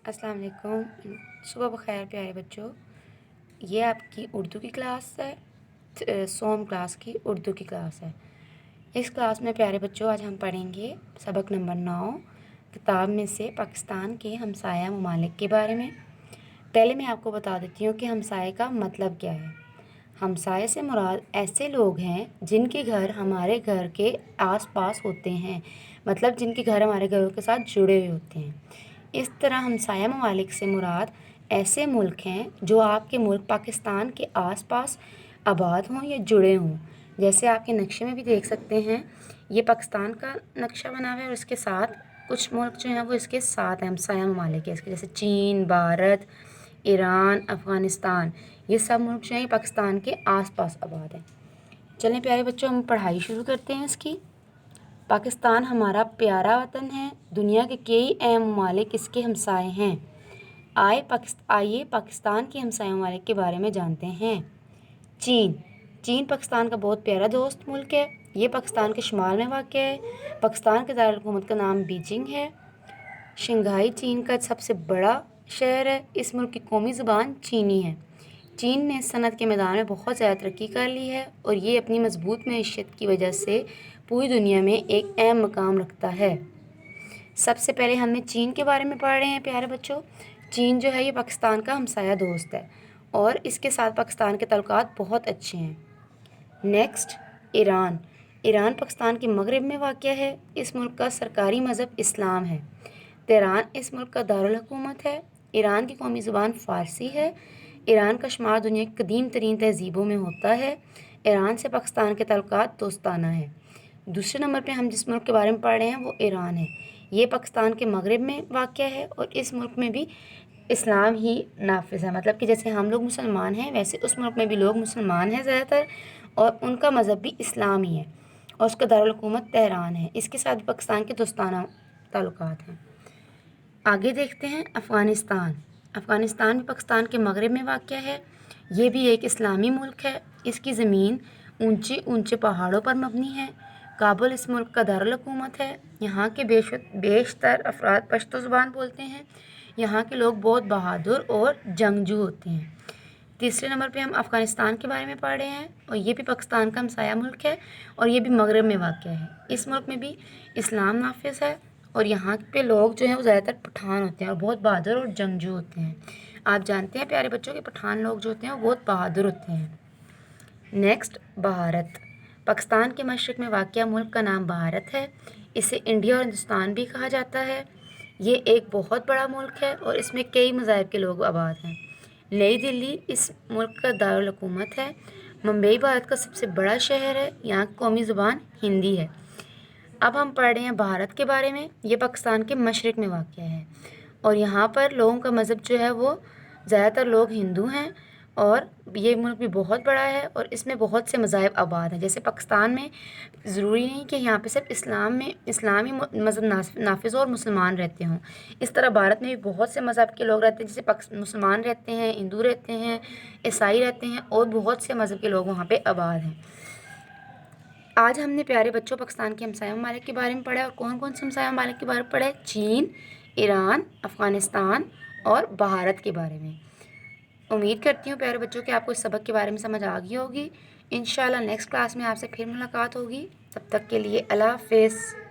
अस्सलाम वालेकुम। सुबह बखैर प्यारे बच्चों। ये आपकी उर्दू की क्लास है, सोम क्लास की उर्दू की क्लास है। इस क्लास में प्यारे बच्चों आज हम पढ़ेंगे सबक नंबर 9 किताब में से पाकिस्तान के हमसाया ममालिक के बारे में। पहले मैं आपको बता देती हूँ कि हमसाये का मतलब क्या है। हमसाये से मुराद ऐसे लोग हैं जिनके घर हमारे घर के आस-पास होते हैं, मतलब जिनके घर हमारे घरों के साथ जुड़े हुए होते हैं। इस तरह हमसाया ममालिक से मुराद ऐसे मुल्क हैं जो आपके मुल्क पाकिस्तान के आस-पास आबाद हों या जुड़े हों। जैसे आपके नक्शे में भी देख सकते हैं, ये पाकिस्तान का नक्शा बना हुआ है और इसके साथ कुछ मुल्क जो हैं वो इसके साथ हैं, हमसाया ममालिक है इसके, जैसे चीन, भारत, ईरान, अफ़गानिस्तान। ये सब मुल्क जो हैं पाकिस्तान के आस-पास आबाद हैं। चलें प्यारे बच्चों, हम पढ़ाई शुरू करते हैं इसकी। पाकिस्तान हमारा प्यारा वतन है, दुनिया के कई अहम ममालिक इसके हमसाए हैं। आइए पाकिस्तान के हमसाए ममालिक के बारे में जानते हैं। चीन पाकिस्तान का बहुत प्यारा दोस्त मुल्क है। ये पाकिस्तान के शुमाल में वाक़ है। पाकिस्तान के दारुल-हुकूमत का नाम बीजिंग है। शंघाई चीन का सबसे बड़ा शहर है। इस मुल्क की कौमी ज़ुबान चीनी है। चीन ने सनअत के मैदान में बहुत ज़्यादा तरक्की कर ली है और ये अपनी मजबूत मईशत की वजह से पूरी दुनिया में एक अहम मकाम रखता है। सबसे पहले हमने चीन के बारे में पढ़ रहे हैं प्यारे बच्चों। चीन जो है ये पाकिस्तान का हमसाया दोस्त है और इसके साथ पाकिस्तान के ताल्लुकात बहुत अच्छे हैं। नेक्स्ट, ईरान पाकिस्तान के मगरब में वाक़ है। इस मुल्क का सरकारी मज़हब इस्लाम है। तेहरान इस मुल्क का दारुल हुकूमत है। ईरान की कौमी ज़ुबान फ़ारसी है। ईरान का शुमार दुनिया की कदीम तरीन तहज़ीबों में होता है। ईरान से पाकिस्तान के ताल्लुकात दोस्ताना है। दूसरे नंबर पे हम जिस मुल्क के बारे में पढ़ रहे हैं वो ईरान है। ये पाकिस्तान के मगरब में वाक़ है और इस मुल्क में भी इस्लाम ही नाफिज़ है, मतलब कि जैसे हम लोग मुसलमान हैं वैसे उस मुल्क में भी लोग मुसलमान हैं ज़्यादातर और उनका मज़हब भी इस्लाम ही है और उसका दारुल हुकूमत तेहरान है। इसके साथ पाकिस्तान के दोस्ताना ताल्लुकात हैं। आगे देखते हैं अफ़गानिस्तान भी पाकिस्तान के मगरब में वाक़ है। ये भी एक इस्लामी मुल्क है। इसकी ज़मीन ऊंचे ऊंचे पहाड़ों पर मबनी है। काबुल इस मुल्क का दारुल हुकूमत है। यहाँ के बेशतर अफराद पश्तो ज़ुबान बोलते हैं। यहाँ के लोग बहुत बहादुर और जंगजू होते हैं। तीसरे नंबर पे हम अफ़गानिस्तान के बारे में पढ़ रहे हैं और ये भी पाकिस्तान का हमसाया मुल्क है और ये भी मगरब में वाक़ है। इस मुल्क में भी इस्लाम नाफिज़ है और यहाँ पे लोग जो हैं वो ज़्यादातर पठान होते हैं और बहुत बहादुर और जंगजू होते हैं। आप जानते हैं प्यारे बच्चों के पठान लोग जो होते हैं वो बहुत बहादुर होते हैं। नेक्स्ट, भारत पाकिस्तान के मशरक़ में वाक़ मुल्क का नाम भारत है। इसे इंडिया और हिंदुस्तान भी कहा जाता है। ये एक बहुत बड़ा मुल्क है और इसमें कई मज़ाहिब के लोग आबाद हैं। नई दिल्ली इस मुल्क का दारुल हुकूमत है। मुंबई भारत का सबसे बड़ा शहर है। यहाँ की कौमी ज़ुबान हिंदी है। अब हम पढ़ रहे हैं भारत के बारे में। ये पाकिस्तान के मशरक़ में वाक़ है और यहाँ पर लोगों का मज़हब जो है वो ज़्यादातर लोग हिंदू हैं और ये मुल्क भी बहुत बड़ा है और इसमें बहुत से मज़ाहिब आबाद हैं। जैसे पाकिस्तान में ज़रूरी नहीं कि यहाँ पे सिर्फ इस्लामी मज़हब नाफिज़ और मुसलमान रहते हों। इस तरह भारत में भी बहुत से मज़हब के लोग रहते हैं, जैसे मुसलमान रहते हैं, हिंदू रहते हैं, ईसाई रहते हैं और बहुत से मज़हब के लोग वहाँ पर आबाद हैं। आज हमने प्यारे बच्चों पाकिस्तान के हमसाया ममालिक के बारे में पढ़ा और कौन कौन से हमसाया ममालिक के बारे में पढ़ा है? चीन, ईरान, अफ़गानिस्तान और भारत के बारे में। उम्मीद करती हूँ प्यारे बच्चों कि आपको इस सबक के बारे में समझ आ गई होगी। इंशाल्लाह नेक्स्ट क्लास में आपसे फिर मुलाकात होगी। तब तक के लिए अल्लाह हाफ़िज़।